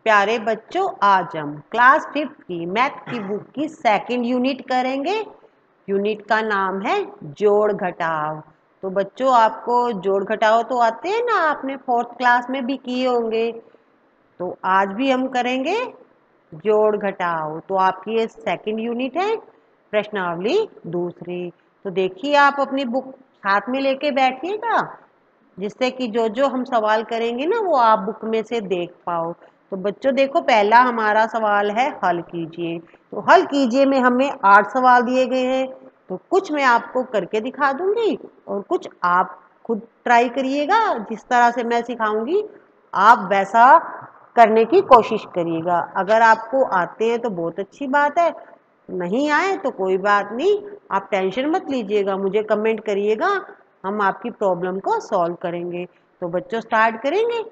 प्यारे बच्चों, आज हम क्लास 5th की मैथ की बुक की सेकंड यूनिट करेंगे। यूनिट का नाम है जोड़ घटाव। तो बच्चों, आपको जोड़ घटाव तो आते हैं ना, आपने 4th क्लास में भी किए होंगे। तो आज भी हम करेंगे जोड़ घटाव। तो आपकी ये सेकंड यूनिट है, प्रश्नावली दूसरी। तो देखिए, आप अपनी बुक साथ में लेके बैठिएगा, जिससे कि जो जो हम सवाल करेंगे ना, वो आप बुक में से देख पाओ। तो बच्चों देखो, पहला हमारा सवाल है हल कीजिए। तो हल कीजिए में हमें 8 सवाल दिए गए हैं। तो कुछ मैं आपको करके दिखा दूंगी और कुछ आप खुद ट्राई करिएगा। जिस तरह से मैं सिखाऊंगी आप वैसा करने की कोशिश करिएगा। अगर आपको आते हैं तो बहुत अच्छी बात है, नहीं आए तो कोई बात नहीं, आप टेंशन मत लीजिएगा, मुझे कमेंट करिएगा, हम आपकी प्रॉब्लम को सॉल्व करेंगे। तो बच्चों स्टार्ट करेंगे।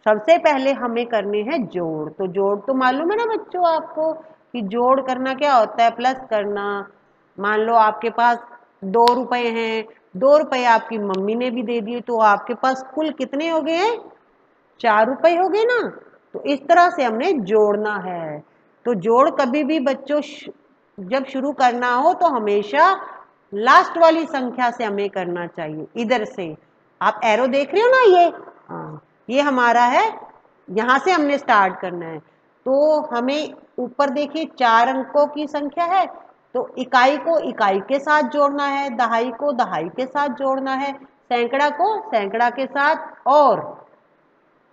सबसे पहले हमें करने हैं जोड़। तो जोड़ तो मालूम है ना बच्चों आपको, कि जोड़ करना क्या होता है, प्लस करना। मान लो आपके पास 2 रुपए हैं, 2 रुपए आपकी मम्मी ने भी दे दिए, तो आपके पास कुल कितने हो गए हैं? 4 रुपए हो गए ना। तो इस तरह से हमने जोड़ना है। तो जोड़ कभी भी बच्चों जब शुरू करना हो तो हमेशा लास्ट वाली संख्या से हमें करना चाहिए। इधर से आप एरो देख रहे हो ना, ये हमारा है, यहां से हमने स्टार्ट करना है। तो हमें ऊपर देखिए 4 अंकों की संख्या है, तो इकाई को इकाई के साथ जोड़ना है, दहाई को दहाई के साथ जोड़ना है, सैकड़ा को सैकड़ा के साथ और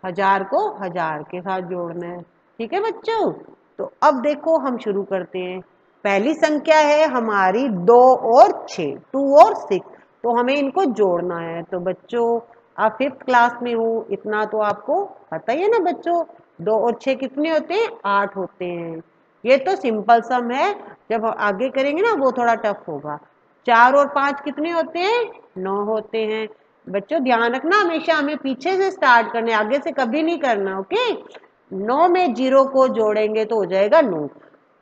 हजार को हजार के साथ जोड़ना है। ठीक है बच्चों। तो अब देखो हम शुरू करते हैं। पहली संख्या है हमारी 2 और 6, 2 और 6। तो हमें इनको जोड़ना है। तो बच्चों, आप 5th क्लास में हो, इतना तो आपको पता ही है ना बच्चों। 2 और 6 कितने होते हैं? 8 होते हैं। ये तो सिंपल सम है, जब आगे करेंगे ना वो थोड़ा टफ होगा। 4 और 5 कितने होते हैं? 9 होते हैं। बच्चों ध्यान रखना, हमेशा हमें पीछे से स्टार्ट करने, आगे से कभी नहीं करना। ओके। 9 में 0 को जोड़ेंगे तो हो जाएगा 9।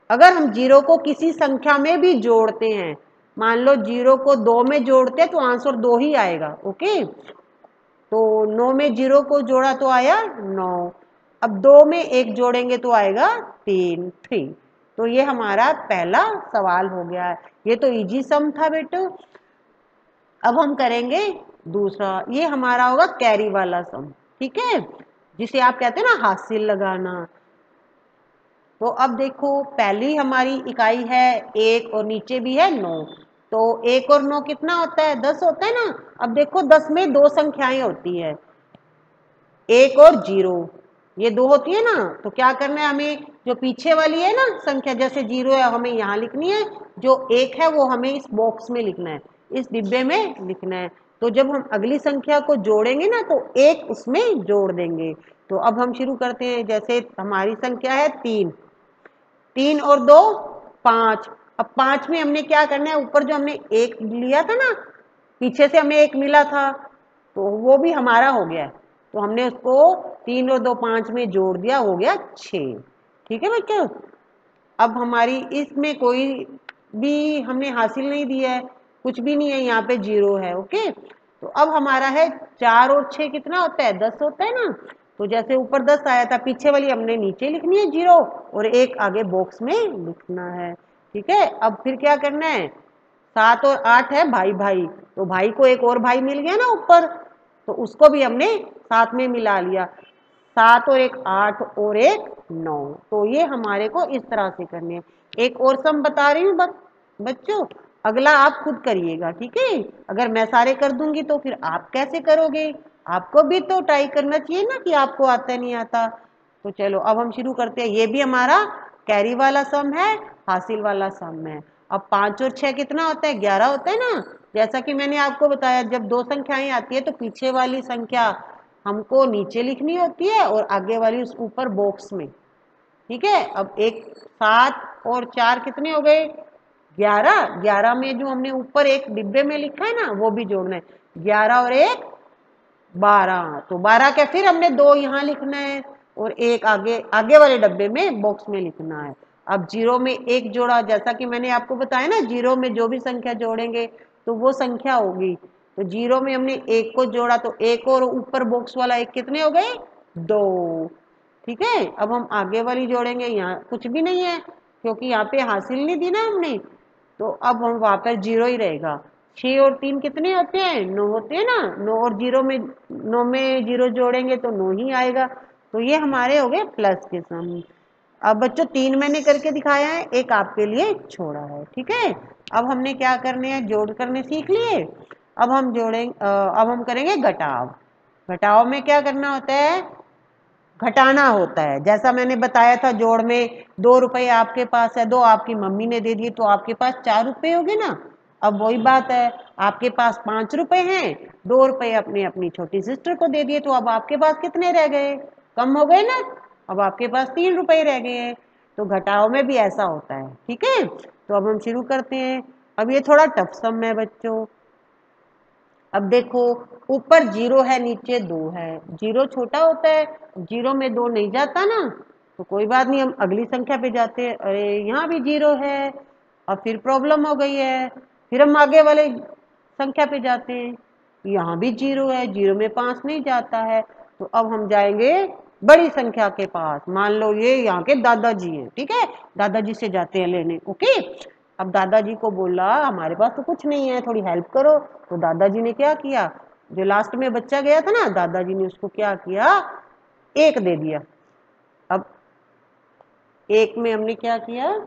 अगर हम 0 को किसी संख्या में भी जोड़ते हैं, मान लो 0 को 2 में जोड़ते हैं तो आंसर 2 ही आएगा। ओके। तो 9 में 0 को जोड़ा तो आया 9। अब 2 में 1 जोड़ेंगे तो आएगा 3। तो ये हमारा पहला सवाल हो गया है। ये तो इजी सम था बेटो। अब हम करेंगे दूसरा। ये हमारा होगा कैरी वाला सम। ठीक है, जिसे आप कहते हैं ना हासिल लगाना। तो अब देखो, पहली हमारी इकाई है 1 और नीचे भी है 9। तो 1 और 9 कितना होता है? 10 होता है ना। अब देखो 10 में 2 संख्याएं होती है, 1 और 0, ये 2 होती है ना। तो क्या करना है हमें, जो पीछे वाली है ना संख्या, जैसे 0 है हमें यहाँ लिखनी है, जो 1 है वो हमें इस बॉक्स में लिखना है, इस डिब्बे में लिखना है। तो जब हम अगली संख्या को जोड़ेंगे ना तो 1 उसमें जोड़ देंगे। तो अब हम शुरू करते हैं। जैसे हमारी संख्या है 3, 3 और 2 5। अब 5 में हमने क्या करना है, ऊपर जो हमने 1 लिया था ना, पीछे से हमें 1 मिला था, तो वो भी हमारा हो गया है। तो हमने उसको 3 और 2 5 में जोड़ दिया, हो गया 6। ठीक है बच्चों। अब हमारी इसमें कोई भी हमने हासिल नहीं दिया है, कुछ भी नहीं है, यहाँ पे 0 है। ओके। तो अब हमारा है 4 और 6 कितना होता है? 10 होता है ना। तो जैसे ऊपर 10 आया था, पीछे वाली हमने नीचे लिखनी है 0 और 1 आगे बॉक्स में लिखना है। ठीक है। अब फिर क्या करना है, 7 और 8 है भाई भाई, तो भाई को एक और भाई मिल गया ना ऊपर, तो उसको भी हमने साथ में मिला लिया। 7 और 1 8 और 1 9। तो ये हमारे को इस तरह से करने हैं। एक और सम बता रही हूँ बच्चों, अगला आप खुद करिएगा। ठीक है। अगर मैं सारे कर दूंगी तो फिर आप कैसे करोगे? आपको भी तो ट्राई करना चाहिए ना, कि आपको आता नहीं आता। तो चलो अब हम शुरू करते हैं। ये भी हमारा कैरी वाला सम है, हासिल वाला सम है। अब 5 और 6 कितना होता है? 11 होता है ना। जैसा कि मैंने आपको बताया, जब 2 संख्याएं आती है तो पीछे वाली संख्या हमको नीचे लिखनी होती है और आगे वाली उस ऊपर बॉक्स में। ठीक है। अब 7 और 4 कितने हो गए? 11। 11 में जो हमने ऊपर एक डिब्बे में लिखा है ना, वो भी जोड़ना है। 11 और 1 12। तो 12 के फिर हमने 2 यहाँ लिखना है और 1 आगे आगे वाले डब्बे में बॉक्स में लिखना है। अब 0 में 1 जोड़ा, जैसा कि मैंने आपको बताया ना, 0 में जो भी संख्या जोड़ेंगे तो वो संख्या होगी। तो 0 में हमने 1 को जोड़ा, तो 1 और ऊपर बॉक्स वाला 1 कितने हो गए? 2। ठीक है, अब हम आगे वाली जोड़ेंगे, यहाँ कुछ भी नहीं है क्योंकि यहाँ पे हासिल नहीं दी ना हमने, तो अब हम वहाँ पर 0 ही रहेगा। 6 और 3 कितने होते हैं? 9 होते हैं ना। 9 और 0 में 9 में 0 जोड़ेंगे तो 9 ही आएगा। तो ये हमारे हो गए प्लस के सम। अब बच्चों 3 मैंने करके दिखाया है, एक आपके लिए छोड़ा है। ठीक है, अब हमने क्या करने हैं, जोड़ करने सीख लिए। अब हम अब हम करेंगे घटाव। घटाव में क्या करना होता है? घटाना होता है। जैसा मैंने बताया था, जोड़ में 2 रुपए आपके पास है, 2 आपकी मम्मी ने दे दिए तो आपके पास 4 रुपए हो गए ना। अब वही बात है, आपके पास 5 रुपए हैं, 2 रुपए अपने अपनी छोटी सिस्टर को दे दिए तो अब आपके पास कितने रह गए? कम हो गए ना। अब आपके पास 3 रुपए रह गए हैं। तो घटाव में भी ऐसा होता है। ठीक है, तो अब हम शुरू करते हैं। अब ये थोड़ा टफ सम है बच्चों। अब देखो, ऊपर 0 है, नीचे 2 है। 0 छोटा होता है, 0 में 2 नहीं जाता ना, तो कोई बात नहीं, हम अगली संख्या पे जाते हैं। अरे यहाँ भी 0 है, अब फिर प्रॉब्लम हो गई है। फिर हम आगे वाले संख्या पे जाते हैं, यहाँ भी 0 है, 0 में 5 नहीं जाता है। तो अब हम जाएंगे बड़ी संख्या के पास। मान लो ये यहाँ के दादाजी हैं, ठीक है, दादाजी से जाते हैं लेने। ओके, अब दादाजी को बोला हमारे पास तो कुछ नहीं है, थोड़ी हेल्प करो। तो दादाजी ने क्या किया, जो लास्ट में बच्चा गया था ना, दादाजी ने उसको क्या किया, 1 दे दिया। अब 1 में हमने क्या किया,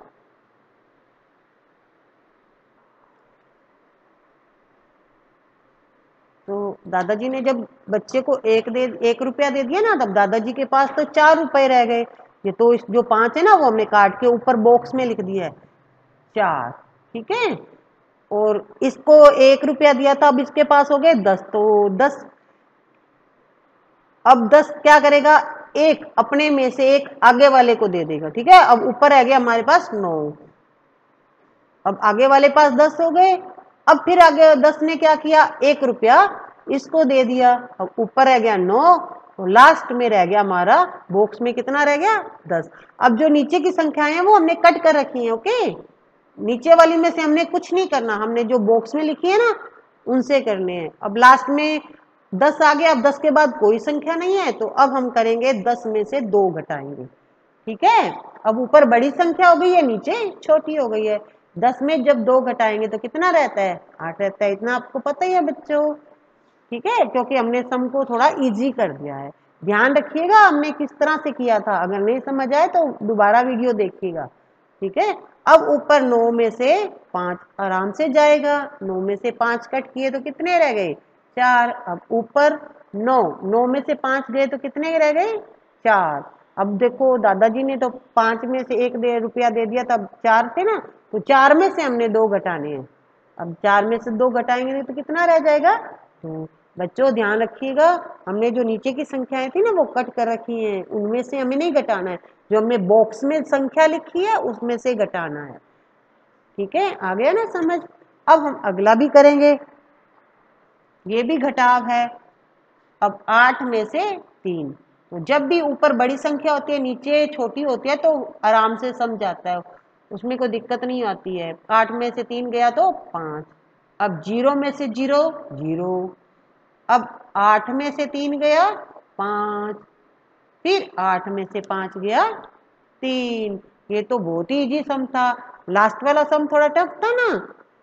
तो दादाजी ने जब बच्चे को 1 रुपया दे दिया ना, तब दादाजी के पास तो 4 रुपए रह गए। ये तो इस जो 5 है ना, वो हमने काट के ऊपर बॉक्स में लिख दिया है 4। ठीक है, और इसको 1 रुपया दिया था, अब इसके पास हो गए 10, तो 10। अब 10 क्या करेगा, एक अपने में से एक आगे वाले को दे देगा। ठीक है, अब ऊपर रह गया हमारे पास 9। अब आगे वाले पास 10 हो गए। अब फिर आगे 10 ने क्या किया, 1 रुपया इसको दे दिया। अब ऊपर रह गया 9, तो लास्ट में रह गया हमारा बॉक्स में कितना रह गया, 10। अब जो नीचे की संख्याएं हैं वो हमने कट कर रखी हैं। ओके, नीचे वाली में से हमने कुछ नहीं करना, हमने जो बॉक्स में लिखी है ना उनसे करने हैं। अब लास्ट में 10 आ गया, अब 10 के बाद कोई संख्या नहीं है, तो अब हम करेंगे 10 में से 2 घटाएंगे। ठीक है, अब ऊपर बड़ी संख्या हो गई है, नीचे छोटी हो गई है। 10 में जब 2 घटाएंगे तो कितना रहता है, 8 रहता है। इतना आपको पता ही है बच्चों। ठीक है, क्योंकि हमने सम को थोड़ा इजी कर दिया है। ध्यान रखिएगा हमने किस तरह से किया था, अगर नहीं समझ आए तो दोबारा वीडियो देखिएगा। ठीक है, अब ऊपर 9 में से 5 आराम से जाएगा। 9 में से 5 कट किए तो कितने रह गए, 4। अब ऊपर 9, 9 में से 5 गए तो कितने रह गए, 4। अब देखो दादाजी ने तो 5 में से 1 रुपया दे दिया, तब 4 थे ना, तो 4 में से हमने 2 घटाने हैं। अब 4 में से 2 घटाएंगे तो कितना रह जाएगा, तो बच्चों ध्यान रखिएगा, हमने जो नीचे की संख्याएं थी ना वो कट कर रखी हैं, उनमें से हमें नहीं घटाना है। जो हमने बॉक्स में संख्या लिखी है उसमें से घटाना है। ठीक है, आ गया ना समझ। अब हम अगला भी करेंगे, ये भी घटाव है। अब 8 में से 3, तो जब भी ऊपर बड़ी संख्या होती है नीचे छोटी होती है तो आराम से सम जाता है, उसमें कोई दिक्कत नहीं आती है। 8 में से 3 गया तो 5। अब 0 में से 0, 0। अब 8 में से 3 गया 5, फिर 8 में से 5 गया 3। ये तो बहुत ही इजी सम था। लास्ट वाला सम थोड़ा टफ था ना,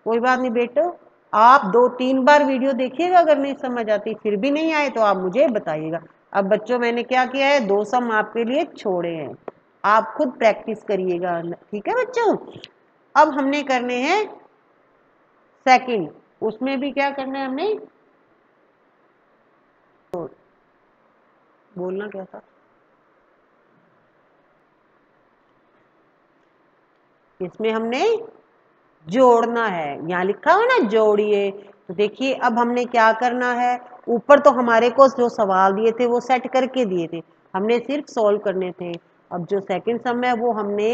कोई बात नहीं बेटो, आप 2-3 बार वीडियो देखिएगा, अगर नहीं समझ आती फिर भी नहीं आए तो आप मुझे बताइएगा। अब बच्चों मैंने क्या किया है, 2 सम आपके लिए छोड़े हैं, आप खुद प्रैक्टिस करिएगा। ठीक है बच्चों, अब हमने करने हैं सेकंड, उसमें भी क्या करना है हमने, तो बोलना क्या था, इसमें हमने जोड़ना है। यहाँ लिखा हुआ ना जोड़िए, तो देखिए अब हमने क्या करना है, ऊपर तो हमारे को जो सवाल दिए थे वो सेट करके दिए थे, हमने सिर्फ सॉल्व करने थे। अब जो सेकंड सम है वो हमने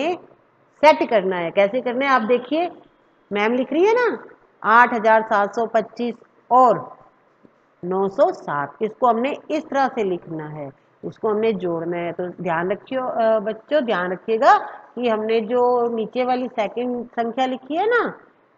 सेट करना है। कैसे करना है आप देखिए, मैम लिख रही है ना 8725 और 907, इसको हमने इस तरह से लिखना है, इसको हमने जोड़ना है। तो ध्यान रखियो बच्चों, ध्यान रखिएगा कि हमने जो नीचे वाली सेकंड संख्या लिखी है ना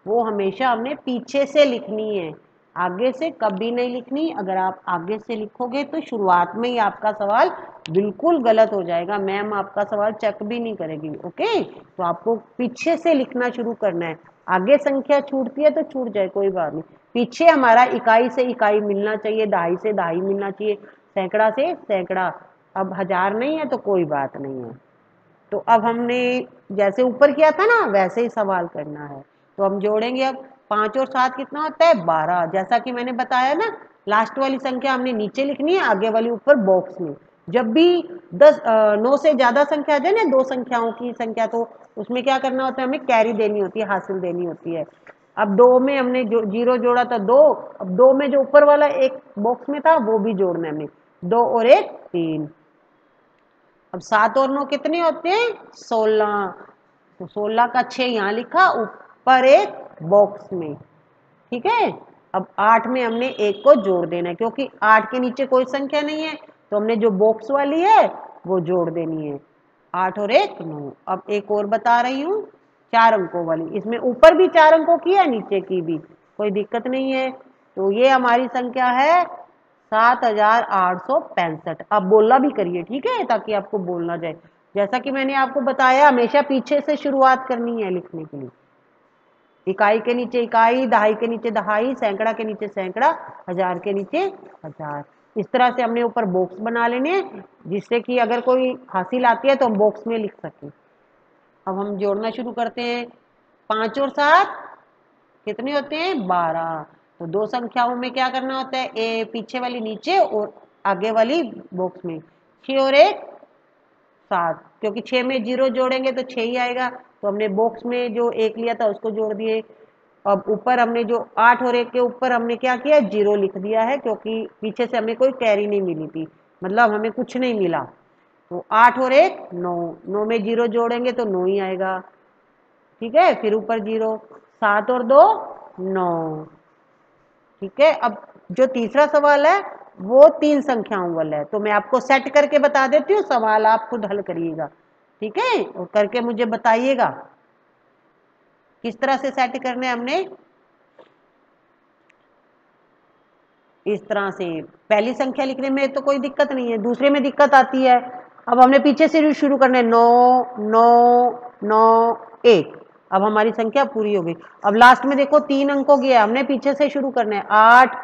वो हमेशा हमने पीछे से लिखनी है। आगे से कभी नहीं लिखनी। अगर आप आगे से लिखोगे तो शुरुआत में ही आपका सवाल बिल्कुल गलत हो जाएगा, मैम आपका सवाल चेक भी नहीं करेगी। ओके, तो आपको पीछे से लिखना शुरू करना है। आगे संख्या छूटती है तो छूट जाए, कोई बात नहीं। पीछे हमारा इकाई से इकाई मिलना चाहिए, दहाई से दहाई मिलना चाहिए, सैकड़ा से सैकड़ा। अब 1000 नहीं है तो कोई बात नहीं है। तो अब हमने जैसे ऊपर किया था ना वैसे ही सवाल करना है। तो हम जोड़ेंगे। अब 5 और 7 कितना होता है? 12। जैसा कि मैंने बताया ना, लास्ट वाली संख्या हमने नीचे लिखनी है, आगे वाली ऊपर बॉक्स में। जब भी 9 से ज्यादा संख्या आ जाए ना, दो संख्याओं की संख्या, तो उसमें क्या करना होता है? हमें कैरी देनी होती है, हासिल देनी होती है। अब 2 में हमने जो 0 जोड़ा था 2, अब 2 में जो ऊपर वाला एक बॉक्स में था वो भी जोड़ना है हमें। 2 और 1 3। अब 7 और 9 कितने होते हैं? 16। तो 16 का 6 यहाँ लिखा, ऊपर एक बॉक्स में। ठीक है। अब 8 में हमने एक को जोड़ देना है, क्योंकि 8 के नीचे कोई संख्या नहीं है, तो हमने जो बॉक्स वाली है वो जोड़ देनी है। 8 और 1 9। अब एक और बता रही हूँ, 4 अंकों वाली। इसमें ऊपर भी 4 अंकों की है, नीचे की भी, कोई दिक्कत नहीं है। तो ये हमारी संख्या है 7865। आप बोलना भी करिए, ठीक है, ताकि आपको बोलना जाए। जैसा कि मैंने आपको बताया, हमेशा पीछे से शुरुआत करनी है लिखने के लिए। इकाई के नीचे इकाई, दहाई के नीचे दहाई, सैकड़ा के नीचे सैकड़ा, 1000 के नीचे 1000। इस तरह से हमने ऊपर बॉक्स बना लेने हैं, जिससे कि अगर कोई हासिल आती है तो हम बॉक्स में लिख सकें। अब हम जोड़ना शुरू करते हैं। 5 और 7 कितने होते हैं? 12। तो दो संख्याओं में क्या करना होता है? पीछे वाली नीचे और आगे वाली बॉक्स में। 6 और 1 7, क्योंकि 6 में 0 जोड़ेंगे तो 6 ही आएगा, तो हमने बॉक्स में जो 1 लिया था उसको जोड़ दिए। अब ऊपर हमने जो 8 और 1 के ऊपर हमने क्या किया? 0 लिख दिया है, क्योंकि पीछे से हमें कोई कैरी नहीं मिली थी, मतलब हमें कुछ नहीं मिला। तो 8 और 1 9, 9 में 0 जोड़ेंगे तो 9 ही आएगा। ठीक है, फिर ऊपर 0। 7 और 2 9। ठीक है। अब जो तीसरा सवाल है वो 3 संख्याओं वाला है, तो मैं आपको सेट करके बता देती हूँ, सवाल आप खुद हल करिएगा। ठीक है, और करके मुझे बताइएगा किस तरह से सेट करने हमने। इस तरह से पहली संख्या लिखने में तो कोई दिक्कत नहीं है, दूसरे में दिक्कत आती है। अब हमने पीछे से शुरू करना है। 9 9 9 1। अब हमारी संख्या पूरी हो गई। अब लास्ट में देखो 3 अंकों की है, हमने पीछे से शुरू करना है। 8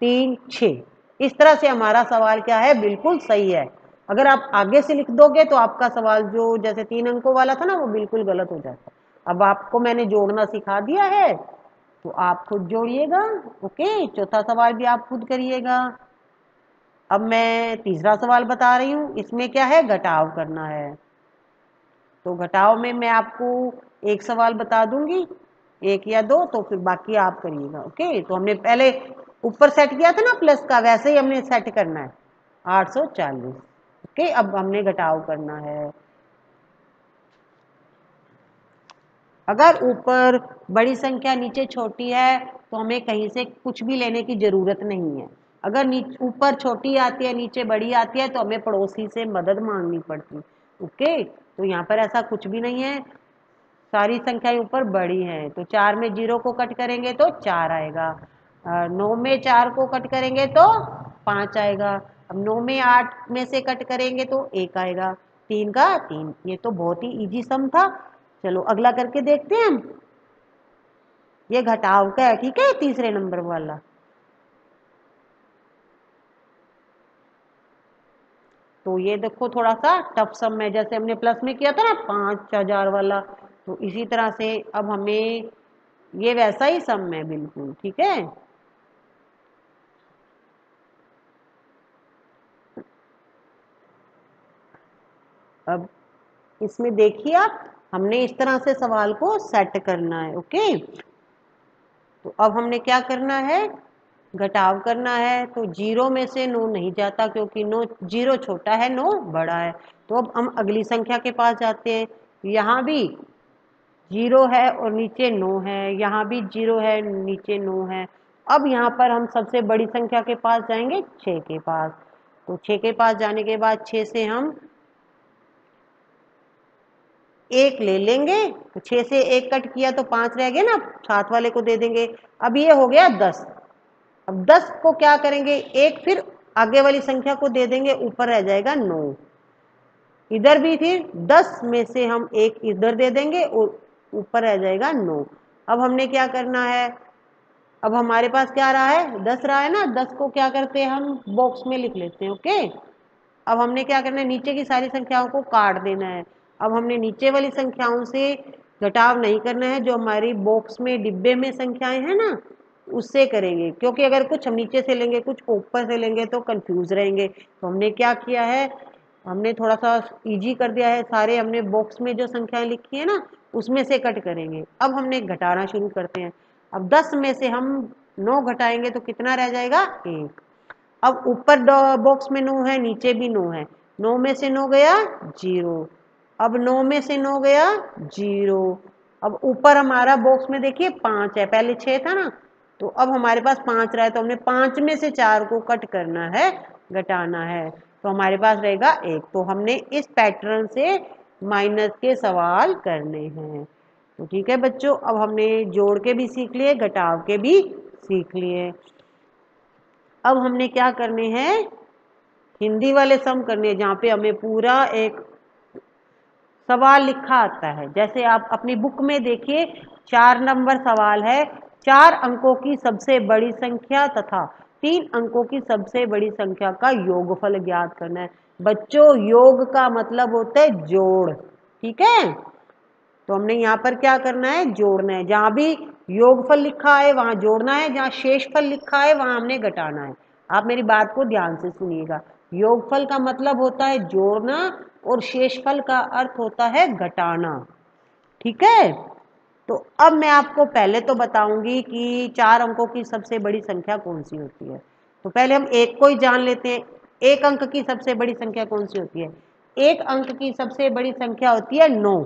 3 6। इस तरह से हमारा सवाल क्या है? बिल्कुल सही है। अगर आप आगे से लिख दोगे तो आपका सवाल जो जैसे 3 अंकों वाला था ना, वो बिल्कुल गलत हो जाता है। अब आपको मैंने जोड़ना सिखा दिया है, तो आप खुद जोड़िएगा। ओके, चौथा सवाल भी आप खुद करिएगा। अब मैं तीसरा सवाल बता रही हूँ, इसमें क्या है? घटाव करना है। तो घटाव में मैं आपको एक सवाल बता दूंगी, एक या दो, तो फिर बाकी आप करिएगा। ओके, तो हमने पहले ऊपर सेट किया था ना प्लस का, वैसे ही हमने सेट करना है 840। ओके, अब हमने घटाव करना है। अगर ऊपर बड़ी संख्या नीचे छोटी है तो हमें कहीं से कुछ भी लेने की जरूरत नहीं है। अगर ऊपर छोटी आती है नीचे बड़ी आती है तो हमें पड़ोसी से मदद मांगनी पड़ती। ओके, तो यहाँ पर ऐसा कुछ भी नहीं है, सारी संख्याएं ऊपर बड़ी हैं। तो 4 में 0 को कट करेंगे तो 4 आएगा, 9 में 4 को कट करेंगे तो 5 आएगा। अब 9 में 8 में से कट करेंगे तो 1 आएगा, 3 का 3। ये तो बहुत ही इजी सम था। चलो अगला करके देखते हैं हम। ये घटाव का है, ठीक है, तीसरे नंबर वाला। तो ये देखो थोड़ा सा टफ सम है, जैसे हमने प्लस में किया था ना 5000 वाला, तो इसी तरह से अब हमें ये वैसा ही सम है बिल्कुल। ठीक है, अब इसमें देखिए आप, हमने इस तरह से सवाल को सेट करना है। ओके, तो अब हमने क्या करना है? घटाव करना है। तो 0 में से 9 नहीं जाता, क्योंकि 9 0 छोटा है 9 बड़ा है। तो अब हम अगली संख्या के पास जाते हैं। यहाँ भी 0 है और नीचे 9 है, यहाँ भी 0 है नीचे 9 है। अब यहाँ पर हम सबसे बड़ी संख्या के पास जाएंगे, 6 के पास। तो 6 के पास जाने के बाद 6 से हम 1 ले लेंगे, तो 6 से 1 कट किया तो 5 रह गया ना, साथ वाले को दे देंगे। अब ये हो गया 10। अब 10 को क्या करेंगे, एक फिर आगे वाली संख्या को दे देंगे, ऊपर रह जाएगा 9। इधर भी फिर 10 में से हम एक इधर दे देंगे और ऊपर रह जाएगा 9। अब हमने क्या करना है, अब हमारे पास क्या रहा है, 10 रहा है ना, 10 को क्या करते हैं हम बॉक्स में लिख लेते हैं। ओके, अब हमने क्या करना है, नीचे की सारी संख्याओं को काट देना है। अब हमने नीचे वाली संख्याओं से घटाव नहीं करना है, जो हमारी बॉक्स में डिब्बे में संख्याएं हैं ना, उससे करेंगे, क्योंकि अगर कुछ हम नीचे से लेंगे कुछ ऊपर से लेंगे तो कंफ्यूज रहेंगे। तो हमने क्या किया है, हमने थोड़ा सा इजी कर दिया है, सारे हमने बॉक्स में जो संख्याएं लिखी है ना उसमें से कट करेंगे। अब हमने घटाना शुरू करते हैं। अब 10 में से हम 9 घटाएंगे तो कितना रह जाएगा, 1। अब ऊपर बॉक्स में 9 है, नीचे भी 9 है, 9 में से 9 गया 0। अब 9 में से 9 गया 0। अब ऊपर हमारा बॉक्स में देखिए 5 है, पहले 6 था ना, तो अब हमारे पास 5 रहा है, तो हमने 5 में से 4 को कट करना है, घटाना है, तो हमारे पास रहेगा 1। तो हमने इस पैटर्न से माइनस के सवाल करने हैं। तो ठीक है बच्चों, अब हमने जोड़ के भी सीख लिए, घटाव के भी सीख लिए। अब हमने क्या करने हैं, हिंदी वाले सम करने हैं, जहाँ पे हमें पूरा एक सवाल लिखा आता है। जैसे आप अपनी बुक में देखिए, 4 नंबर सवाल है, 4 अंकों की सबसे बड़ी संख्या तथा 3 अंकों की सबसे बड़ी संख्या का योगफल ज्ञात करना है। बच्चों, योग का मतलब होता है जोड़, ठीक है। तो हमने यहाँ पर क्या करना है, जोड़ना है। जहाँ भी योगफल लिखा है वहाँ जोड़ना है, जहाँ शेषफल लिखा है वहाँ हमने घटाना है। आप मेरी बात को ध्यान से सुनिएगा, योगफल का मतलब होता है जोड़ना और शेषफल का अर्थ होता है घटाना, ठीक है। तो अब मैं आपको पहले तो बताऊंगी कि 4 अंकों की सबसे बड़ी संख्या कौन सी होती है। तो पहले हम एक को ही जान लेते हैं। एक अंक की सबसे बड़ी संख्या कौन सी होती है, एक अंक की सबसे बड़ी संख्या होती है 9,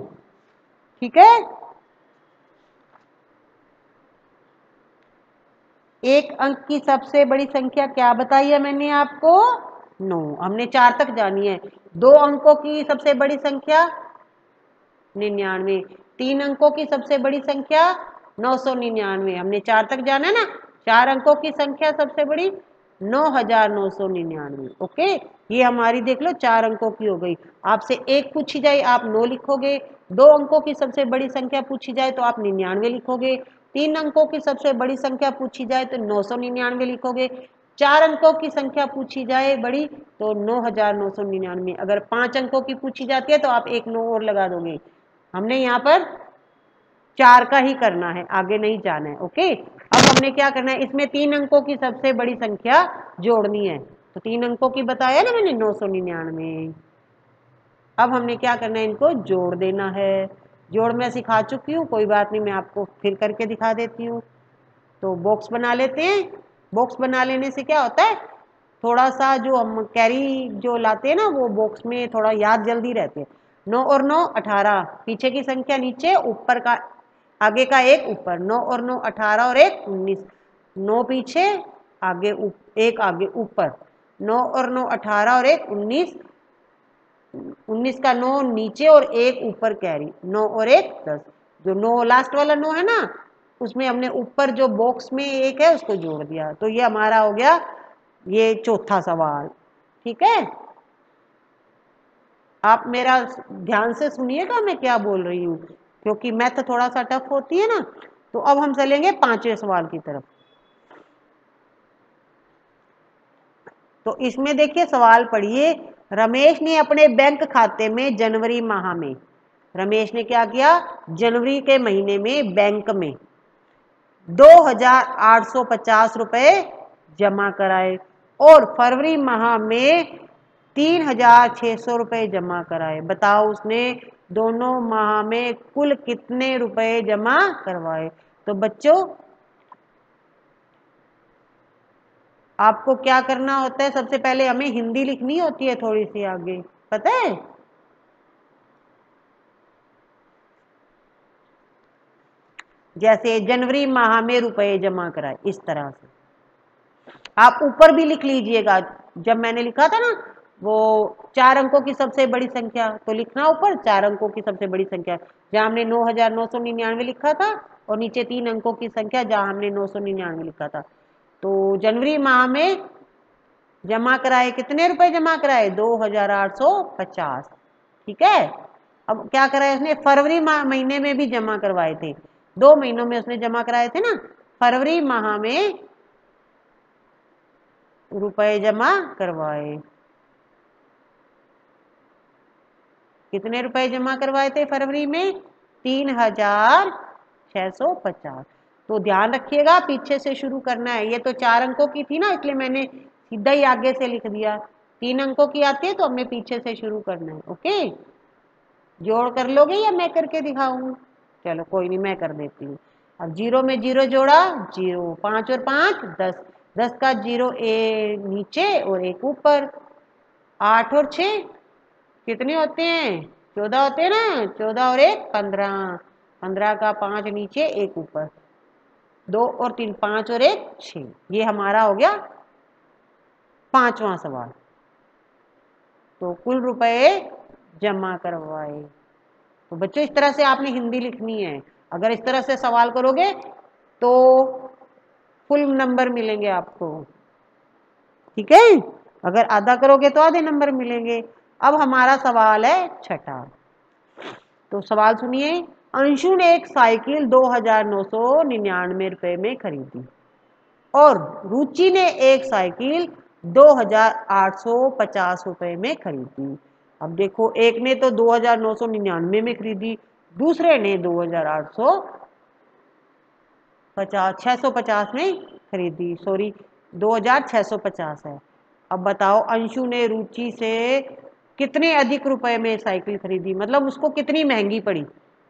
ठीक है। एक अंक की सबसे बड़ी संख्या क्या बताई है मैंने आपको, 9। हमने 4 तक जानी है। 2 अंकों की सबसे बड़ी संख्या 99। 3 अंकों की सबसे बड़ी संख्या 999। हमने 4 तक जाना है ना। 4 अंकों की संख्या सबसे बड़ी 9999। ओके, ये हमारी देख लो 4 अंकों की हो गई। आपसे एक पूछी जाए आप 9 लिखोगे, 2 अंकों की सबसे बड़ी संख्या पूछी जाए तो आप 99 लिखोगे, 3 अंकों की सबसे बड़ी संख्या पूछी जाए तो 999 लिखोगे, 4 अंकों की संख्या पूछी जाए बड़ी तो 9999। अगर 5 अंकों की पूछी जाती है तो आप एक 9 और लगा दोगे। हमने यहाँ पर 4 का ही करना है, आगे नहीं जाना है। ओके, अब हमने क्या करना है, इसमें 3 अंकों की सबसे बड़ी संख्या जोड़नी है। तो 3 अंकों की बताया ना मैंने, 999। अब हमने क्या करना है, इनको जोड़ देना है। जोड़ मैं सिखा चुकी हूँ, कोई बात नहीं, मैं आपको फिर करके दिखा देती हूँ। तो बॉक्स बना लेते हैं। बॉक्स बना लेने से क्या होता है, थोड़ा सा जो हम कैरी जो लाते हैं ना, वो बॉक्स में थोड़ा याद जल्दी रहते हैं। 9 और 9 18, पीछे की संख्या नीचे, ऊपर का आगे का एक ऊपर, 9 और 9 18 और 1 19। 9 पीछे, आगे एक आगे ऊपर, 9 और 9 18 और 1 19। 19 का 9 नीचे और 1 ऊपर कैरी, 9 और 1 10। जो 9 लास्ट वाला 9 है ना, उसमें हमने ऊपर जो बॉक्स में 1 है उसको जोड़ दिया। तो ये हमारा हो गया ये चौथा सवाल, ठीक है। आप मेरा ध्यान से सुनिएगा मैं क्या बोल रही हूँ, क्योंकि मैथ थोड़ा सा टफ होती है ना। तो अब हम चलेंगे 5वें सवाल की तरफ। तो इसमें देखिए सवाल पढ़िए, रमेश ने अपने बैंक खाते में जनवरी माह में, रमेश ने क्या किया, जनवरी के महीने में बैंक में 2850 रुपए जमा कराए और फरवरी माह में 3600 रुपए जमा कराए। बताओ उसने दोनों माह में कुल कितने रुपए जमा करवाए। तो बच्चों आपको क्या करना होता है, सबसे पहले हमें हिंदी लिखनी होती है थोड़ी सी आगे, पता है। जैसे जनवरी माह में रुपए जमा कराए, इस तरह से आप ऊपर भी लिख लीजिएगा। जब मैंने लिखा था ना वो 4 अंकों की सबसे बड़ी संख्या, तो लिखना ऊपर 4 अंकों की सबसे बड़ी संख्या, जहां हमने 9999 लिखा था, और नीचे 3 अंकों की संख्या जहां हमने 999 लिखा था। तो जनवरी माह में जमा कराए, कितने रुपए जमा कराए? 2850। ठीक है। अब क्या कराया उसने? फरवरी महीने में भी जमा करवाए थे, 2 महीनों में उसने जमा कराए थे ना। फरवरी माह में रुपए जमा करवाए, कितने रुपए जमा करवाए थे फरवरी में? 3650। तो ध्यान रखिएगा, पीछे से शुरू करना है। ये तो 4 अंकों की थी ना, इसलिए मैंने सीधा ही आगे से लिख दिया। 3 अंकों की आती है तो हमें पीछे से शुरू करना है। ओके, जोड़ कर लोगे या मैं करके दिखाऊं? चलो कोई नहीं, मैं कर देती हूँ। अब 0 में 0 जोड़ा, 0, 5 और 5 10, 10 का 0 नीचे और 1 ऊपर। 8 और 6 कितने होते हैं? 14 होते हैं ना। 14 और 1 15, 15 का 5 नीचे 1 ऊपर। 2 और 3 5 और 1 6। ये हमारा हो गया 5वां सवाल। तो कुल रुपए जमा करवाए। तो बच्चों इस तरह से आपने हिंदी लिखनी है। अगर इस तरह से सवाल करोगे तो फुल नंबर मिलेंगे आपको। ठीक है, अगर आधा करोगे तो आधे नंबर मिलेंगे। अब हमारा सवाल है छठा। तो सवाल सुनिए। अंशु ने एक साइकिल 2999 रुपए में खरीदी और रुचि ने एक साइकिल 2850 रुपए में खरीदी। अब देखो, एक ने तो 2999 में खरीदी, दूसरे ने 650 में खरीदी। सॉरी, 2650 है। अब बताओ, अंशु ने रुचि से कितने अधिक रुपए में साइकिल खरीदी, मतलब उसको कितनी महंगी पड़ी,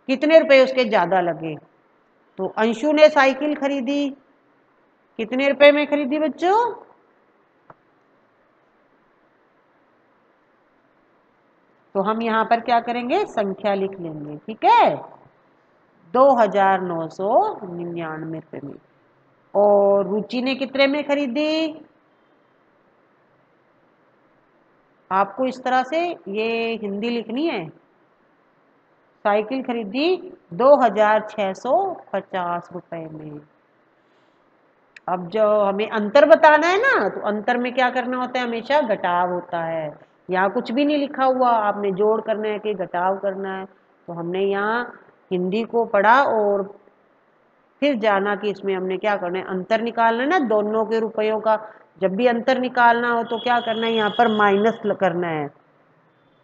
कितने रुपए उसके ज्यादा लगे। तो अंशु ने साइकिल खरीदी, कितने रुपए में खरीदी बच्चों? तो हम यहां पर क्या करेंगे? संख्या लिख लेंगे। ठीक है, 2999 रुपए में। और रुचि ने कितने में खरीदी? आपको इस तरह से ये हिंदी लिखनी है। साइकिल खरीदी 2650 रुपए में। अब जो हमें अंतर बताना है ना, तो अंतर में क्या करना होता है? हमेशा घटाव होता है। यहाँ कुछ भी नहीं लिखा हुआ, आपने जोड़ करना है कि घटाव करना है। तो हमने यहाँ हिंदी को पढ़ा और फिर जाना कि इसमें हमने क्या करना है, अंतर निकालना है ना दोनों के रुपयों का। जब भी अंतर निकालना हो तो क्या करना है, यहाँ पर माइनस करना है।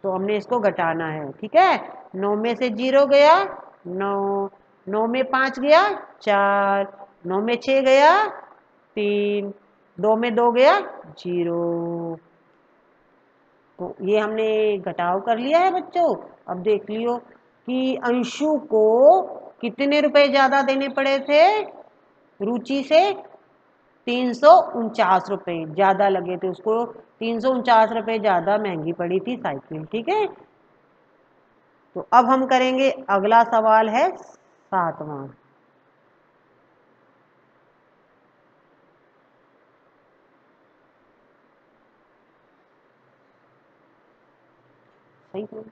तो हमने इसको घटाना है। ठीक है, 9 में से 0 गया 9, 9 में 5 गया 4, 9 में 6 गया 3, 2 में 2 गया 0। तो ये हमने घटाव कर लिया है बच्चों। अब देख लियो कि अंशु को कितने रुपए ज्यादा देने पड़े थे रुचि से? 349 रुपए ज्यादा लगे थे उसको। 349 रुपए ज्यादा महंगी पड़ी थी साइकिल। ठीक है, तो अब हम करेंगे, अगला सवाल है 7वां। सही है?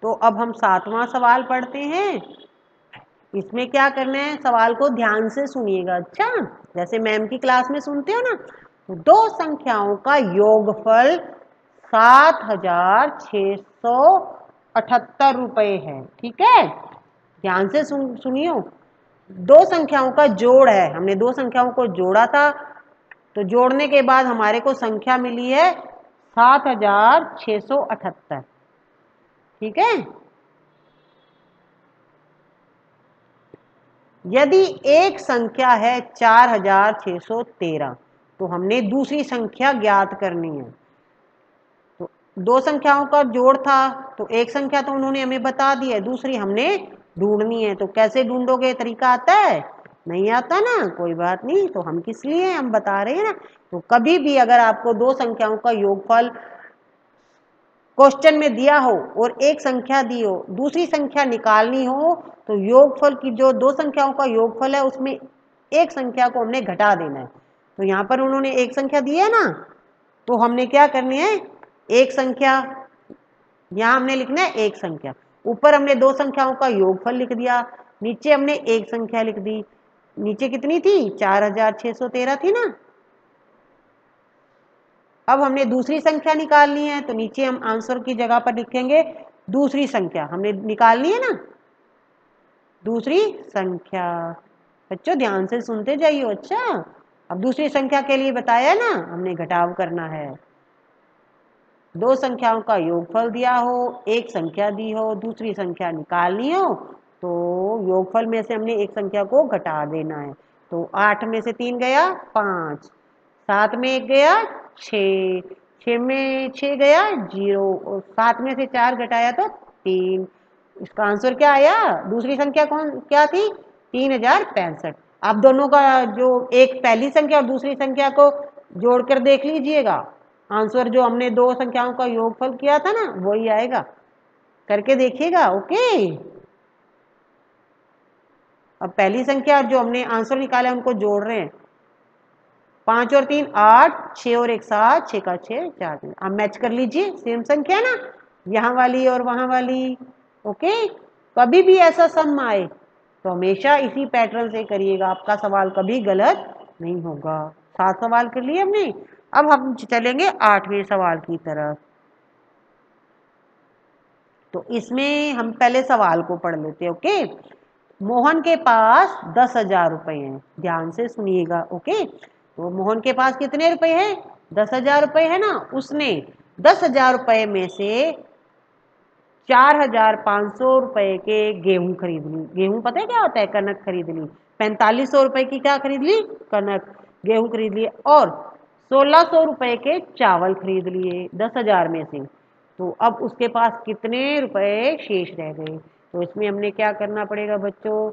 तो अब हम 7वां सवाल पढ़ते हैं। इसमें क्या करना है, सवाल को ध्यान से सुनिएगा। अच्छा, जैसे मैम की क्लास में सुनते हो ना, तो दो संख्याओं का योगफल 7678 रुपए है। ठीक है, ध्यान से सुनियो। दो संख्याओं का जोड़ है, हमने दो संख्याओं को जोड़ा था, तो जोड़ने के बाद हमारे को संख्या मिली है 7678। ठीक है, यदि एक संख्या है 4613, तो हमने दूसरी संख्या ज्ञात करनी है। तो दो संख्याओं का जोड़ था, तो एक संख्या तो उन्होंने हमें बता दी है, दूसरी हमने ढूंढनी है। तो कैसे ढूंढोगे, तरीका आता है? नहीं आता ना, कोई बात नहीं। तो हम किस लिए हम बता रहे हैं ना। तो कभी भी अगर आपको दो संख्याओं का योगफल क्वेश्चन में दिया हो और एक संख्या दी हो, दूसरी संख्या निकालनी हो, तो योगफल की जो दो संख्याओं का योगफल है उसमें एक संख्या को हमने घटा देना है। तो यहाँ पर उन्होंने एक संख्या दी है ना, तो हमने क्या करनी है, एक संख्या यहाँ हमने लिखना है, एक संख्या। ऊपर हमने दो संख्याओं का योगफल लिख दिया, नीचे हमने एक संख्या लिख दी। नीचे कितनी थी? 4613 थी ना। अब हमने दूसरी संख्या निकालनी है, तो नीचे हम आंसर की जगह पर लिखेंगे दूसरी संख्या हमने निकालनी है ना, दूसरी संख्या। बच्चों ध्यान से सुनते जाइए। अच्छा, अब दूसरी संख्या के लिए बताया ना, हमने घटाव करना है। दो संख्याओं का योगफल दिया हो, एक संख्या दी हो, दूसरी संख्या निकालनी हो, तो योगफल में से हमने एक संख्या को घटा देना है। तो 8 में से 3 गया 5, 7 में 1 गया 6, 6 में 6 गया 0, और 7 में से 4 घटाया तो 3। इसका आंसर क्या आया? दूसरी संख्या कौन क्या थी? 3065। आप दोनों का जो एक पहली संख्या और दूसरी संख्या को जोड़कर देख लीजिएगा, आंसर जो हमने दो संख्याओं का योगफल किया था ना, वही आएगा। करके देखिएगा। ओके, अब पहली संख्या जो हमने आंसर निकाला उनको जोड़ रहे हैं। 5 और 3 8, 6 और 1 7, 6 का 6 4 3। अब मैच कर लीजिए, सेम संख्या ना, यहाँ वाली और वहां वाली। ओके, कभी भी ऐसा सम आए तो हमेशा इसी पैटर्न से करिएगा, आपका सवाल कभी गलत नहीं होगा। 7 सवाल कर लिए हमने, अब हम चलेंगे 8वें सवाल की तरफ। तो इसमें हम पहले सवाल को पढ़ लेते हैं। ओके, मोहन के पास 10,000 रुपए हैं। ध्यान से सुनिएगा। ओके, तो मोहन के पास कितने रुपए हैं? 10,000 रुपए है ना। उसने 10,000 रुपए में से 4,500 रुपए के गेहूं खरीद ली। गेहूं पता है क्या होता है? कनक खरीद ली। 4500 रुपए की क्या खरीद ली? कनक, गेहूं खरीद लिए। और 1600 रुपए के चावल खरीद लिए 10,000 में से। तो अब उसके पास कितने रुपए शेष रह गए? तो इसमें हमने क्या करना पड़ेगा बच्चों?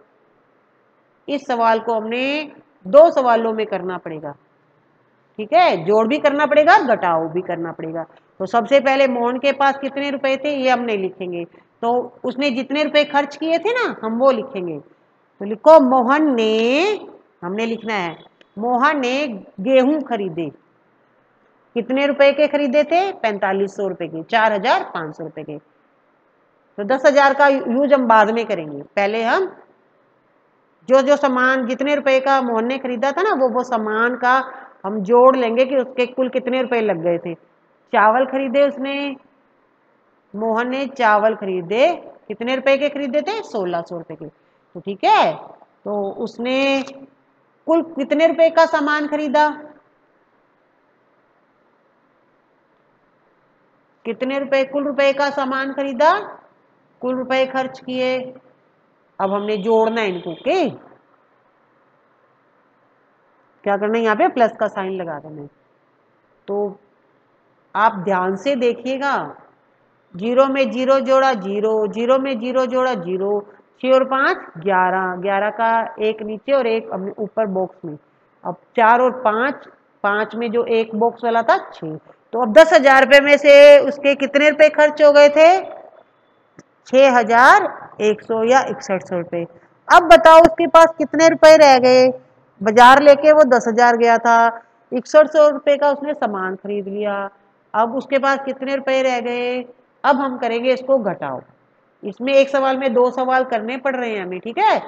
इस सवाल को हमने दो सवालों में करना पड़ेगा। ठीक है, जोड़ भी करना पड़ेगा, घटाव भी करना पड़ेगा। तो सबसे पहले मोहन के पास कितने रुपए थे ये हम नहीं लिखेंगे, तो उसने जितने रुपए खर्च किए थे ना, हम वो लिखेंगे। तो लिखो मोहन ने, हमने लिखना है मोहन ने गेहूं खरीदे। कितने रुपए के खरीदे थे? 4500 रुपए के, 4500 रुपए के। तो 10,000 का यूज हम बाद में करेंगे, पहले हम जो जो सामान जितने रुपए का मोहन ने खरीदा था ना, वो सामान का हम जोड़ लेंगे कि उसके कुल कितने रुपए लग गए थे। चावल खरीदे उसने, मोहन ने चावल खरीदे, कितने रुपए के खरीदे थे? 1600 रुपए के। तो ठीक है, तो उसने कुल कितने रुपए का सामान खरीदा? कितने रुपए कुल रुपए का सामान खरीदा? कुल रुपए खर्च किए। अब हमने जोड़ना है इनको। ओके, क्या करना है? यहाँ पे प्लस का साइन लगा देना है। तो आप ध्यान से देखिएगा, 0 में 0 जोड़ा 0, 0 में 0 जोड़ा 0, 6 और 5 11, 11 का एक नीचे और एक ऊपर बॉक्स में। अब 4 और 5, 5 में जो एक बॉक्स वाला था 6। तो अब 10,000 रुपए में से उसके कितने रुपए खर्च हो गए थे? 6,100 या 6100 रुपए। अब बताओ उसके पास कितने रुपए रह गए? बाजार लेके वो 10,000 गया था, 6100 रुपए का उसने सामान खरीद लिया। अब उसके पास कितने रुपए रह गए? अब हम करेंगे इसको घटाओ। इसमें एक सवाल में दो सवाल करने पड़ रहे हैं हमें। ठीक है,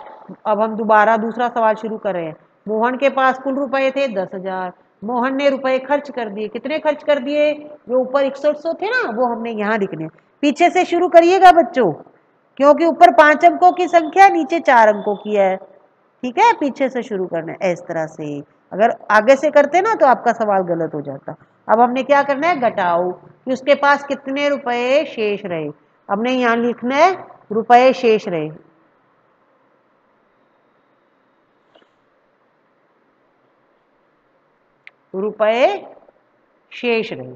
अब हम दोबारा दूसरा सवाल शुरू कर रहे हैं। मोहन के पास कुल रुपए थे 10,000। मोहन ने रुपए खर्च कर दिए। कितने खर्च कर दिए? जो ऊपर 6100 थे ना, वो हमने यहाँ लिखने। पीछे से शुरू करिएगा बच्चों, क्योंकि ऊपर 5 अंकों की संख्या, नीचे 4 अंकों की है। ठीक है, पीछे से शुरू करना है इस तरह से। अगर आगे से करते ना तो आपका सवाल गलत हो जाता। अब हमने क्या करना है? घटाओ, कि उसके पास कितने रुपए शेष रहे। हमने यहाँ लिखना है रुपए शेष रहे। रुपए शेष रहे।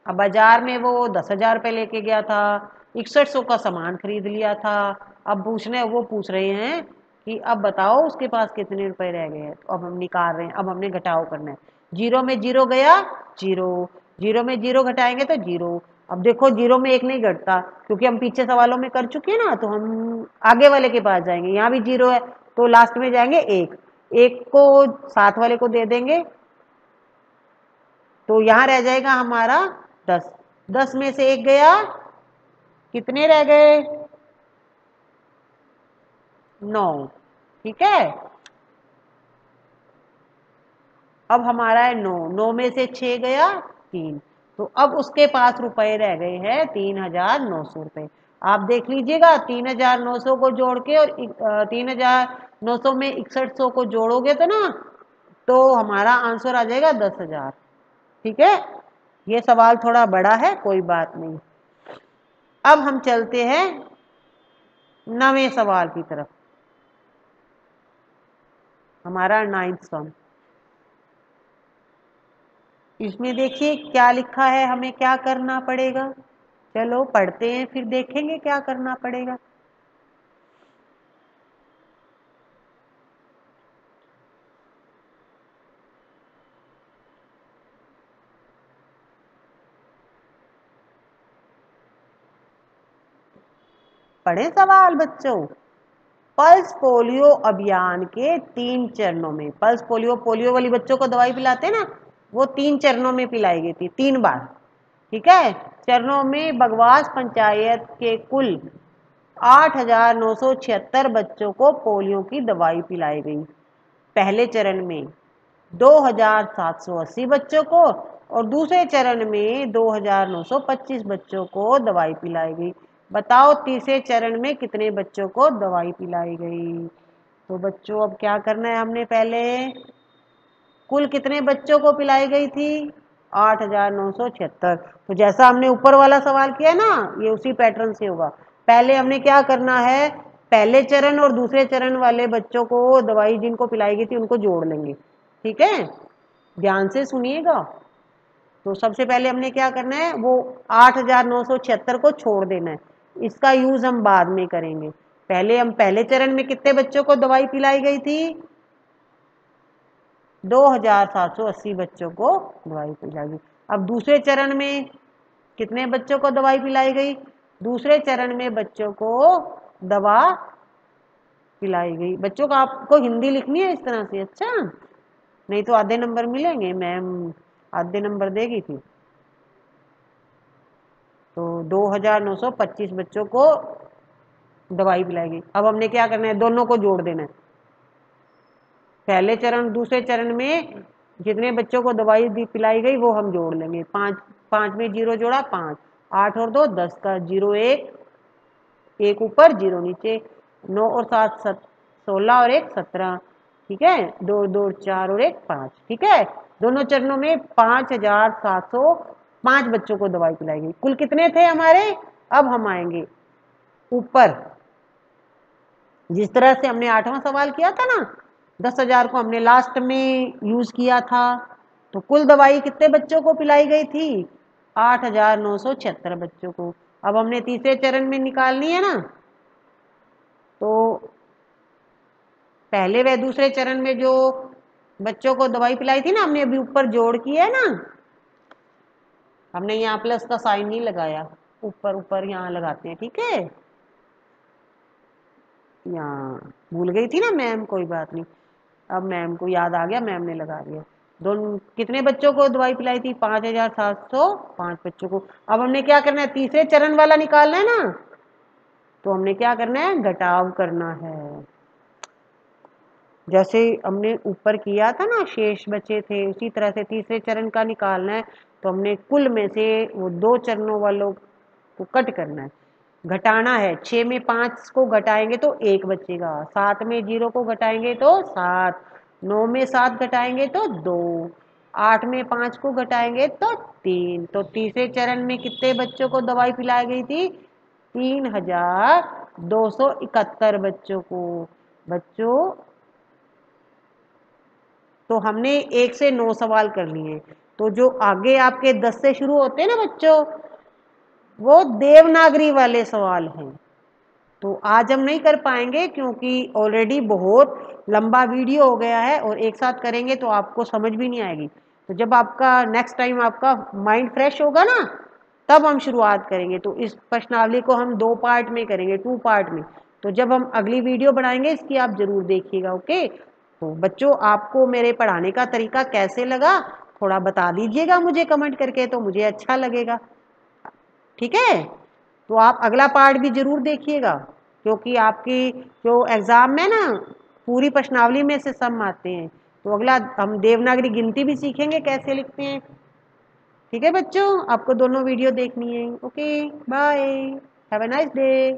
अब बाजार में वो 10,000 रुपए लेके गया था, 6100 का सामान खरीद लिया था। अब वो पूछ रहे हैं कि अब बताओ उसके पास कितने रुपए रह गए हैं। तो अब हम निकाल रहे हैं, अब हमने घटाव करना है। 0 में 0 गया 0, 0 में 0 घटाएंगे तो 0। अब देखो 0 में 1 नहीं घटता, क्योंकि हम पीछे सवालों में कर चुके हैं ना, तो हम आगे वाले के पास जाएंगे। यहाँ भी 0 है तो लास्ट में जाएंगे 1, 1 को साथ वाले को दे देंगे, तो यहाँ रह जाएगा हमारा 10। 10 में से 1 गया कितने रह गए? 9। ठीक है, अब हमारा है 9, 9 में से 6 गया 3, तो अब उसके पास रुपए रह गए हैं 3,900 रुपये। आप देख लीजिएगा, 3,900 को जोड़ के और 3,900 में 6100 को जोड़ोगे तो ना, तो हमारा आंसर आ जाएगा 10,000। ठीक है, ये सवाल थोड़ा बड़ा है, कोई बात नहीं। अब हम चलते हैं 9वें सवाल की तरफ, हमारा 9th सम। इसमें देखिए क्या लिखा है, हमें क्या करना पड़ेगा। चलो पढ़ते हैं, फिर देखेंगे क्या करना पड़ेगा। पढ़े सवाल बच्चों। पल्स पोलियो अभियान के 3 चरणों में, पल्स पोलियो, पोलियो वाली बच्चों को दवाई पिलाते हैं ना, वो 3 चरणों में पिलाई गई थी, 3 बार। ठीक है, चरणों में बगवास पंचायत के कुल 8,976 बच्चों को पोलियो की दवाई पिलाई गई। पहले चरण में 2,780 बच्चों को और दूसरे चरण में 2,925 बच्चों को दवाई पिलाई गई। बताओ तीसरे चरण में कितने बच्चों को दवाई पिलाई गई। तो बच्चों अब क्या करना है, हमने पहले कुल कितने बच्चों को पिलाई गई थी? 8,976। तो जैसा हमने ऊपर वाला सवाल किया ना, ये उसी पैटर्न से होगा। पहले हमने क्या करना है, पहले चरण और दूसरे चरण वाले बच्चों को दवाई जिनको पिलाई गई थी उनको जोड़ लेंगे। ठीक है, ध्यान से सुनिएगा। तो सबसे पहले हमने क्या करना है, वो 8,976 को छोड़ देना है, इसका यूज हम बाद में करेंगे। पहले हम पहले चरण में कितने बच्चों को दवाई पिलाई गई थी? 2,780 बच्चों को दवाई पिलाई गई। अब दूसरे चरण में कितने बच्चों को दवाई पिलाई गई? दूसरे चरण में बच्चों को दवा पिलाई गई। बच्चों को आपको हिंदी लिखनी है इस तरह से, अच्छा, नहीं तो आधे नंबर मिलेंगे, मैम आधे नंबर देगी थी। तो 2,925 बच्चों को दवाई पिलाई गई। अब हमने क्या करना है, दोनों को जोड़ देना है। पहले चरण दूसरे चरण में जितने बच्चों को दवाई पिलाई गई वो हम जोड़ लेंगे। 5 5 में 0 जोड़ा 5, 8 और 2 10 का 0 1, 1 ऊपर 0 नीचे, 9 और 7 16 और 1 17। ठीक है, 2 2 4 और 1 5। ठीक है, दोनों चरणों में 5,705 बच्चों को दवाई पिलाई गई। कुल कितने थे हमारे? अब हम आएंगे ऊपर, जिस तरह से हमने 8वां सवाल किया था ना, 10,000 को हमने लास्ट में यूज किया था, तो कुल दवाई कितने बच्चों को पिलाई गई थी? 8,976 बच्चों को। अब हमने तीसरे चरण में निकालनी है ना, तो पहले व दूसरे चरण में जो बच्चों को दवाई पिलाई थी ना, हमने अभी ऊपर जोड़ किया है ना, हमने यहाँ प्लस का साइन नहीं लगाया, ऊपर ऊपर यहाँ लगाते हैं। ठीक है, यहाँ भूल गई थी ना मैम, कोई बात नहीं, अब मैम को याद आ गया, मैम ने लगा दिया। दोनों कितने बच्चों को दवाई पिलाई थी? 5,705 बच्चों को। अब हमने क्या करना है, तीसरे चरण वाला निकालना है ना, तो हमने क्या करना है, घटाव करना है। जैसे हमने ऊपर किया था ना, शेष बचे थे, उसी तरह से तीसरे चरण का निकालना है। तो हमने कुल में से वो 2 चरणों वालों को कट करना है, घटाना है। 6 में 5 को घटाएंगे तो 1 बचेगा, 7 में 0 को घटाएंगे तो 7, 9 में 7 घटाएंगे तो 2, 8 में 5 को घटाएंगे तो 3। तो तीसरे चरण में कितने बच्चों को दवाई पिलाई गई थी? 3,271 बच्चों को। बच्चों तो हमने 1 से 9 सवाल कर लिए, तो जो आगे आपके 10 से शुरू होते हैं ना बच्चों, वो देवनागरी वाले सवाल हैं। तो आज हम नहीं कर पाएंगे क्योंकि ऑलरेडी बहुत लंबा वीडियो हो गया है, और एक साथ करेंगे तो आपको समझ भी नहीं आएगी। तो जब आपका नेक्स्ट टाइम आपका माइंड फ्रेश होगा ना, तब हम शुरुआत करेंगे। तो इस प्रश्नावली को हम 2 पार्ट में करेंगे, 2 पार्ट में। तो जब हम अगली वीडियो बनाएंगे इसकी आप जरूर देखिएगा। ओके, तो बच्चों आपको मेरे पढ़ाने का तरीका कैसे लगा, थोड़ा बता दीजिएगा मुझे कमेंट करके, तो मुझे अच्छा लगेगा। ठीक है, तो आप अगला पार्ट भी जरूर देखिएगा, क्योंकि आपकी जो एग्ज़ाम में ना पूरी प्रश्नावली में से सम आते हैं। तो अगला हम देवनागरी गिनती भी सीखेंगे कैसे लिखते हैं। ठीक है बच्चों, आपको दोनों वीडियो देखनी है। Okay, bye, have a nice day.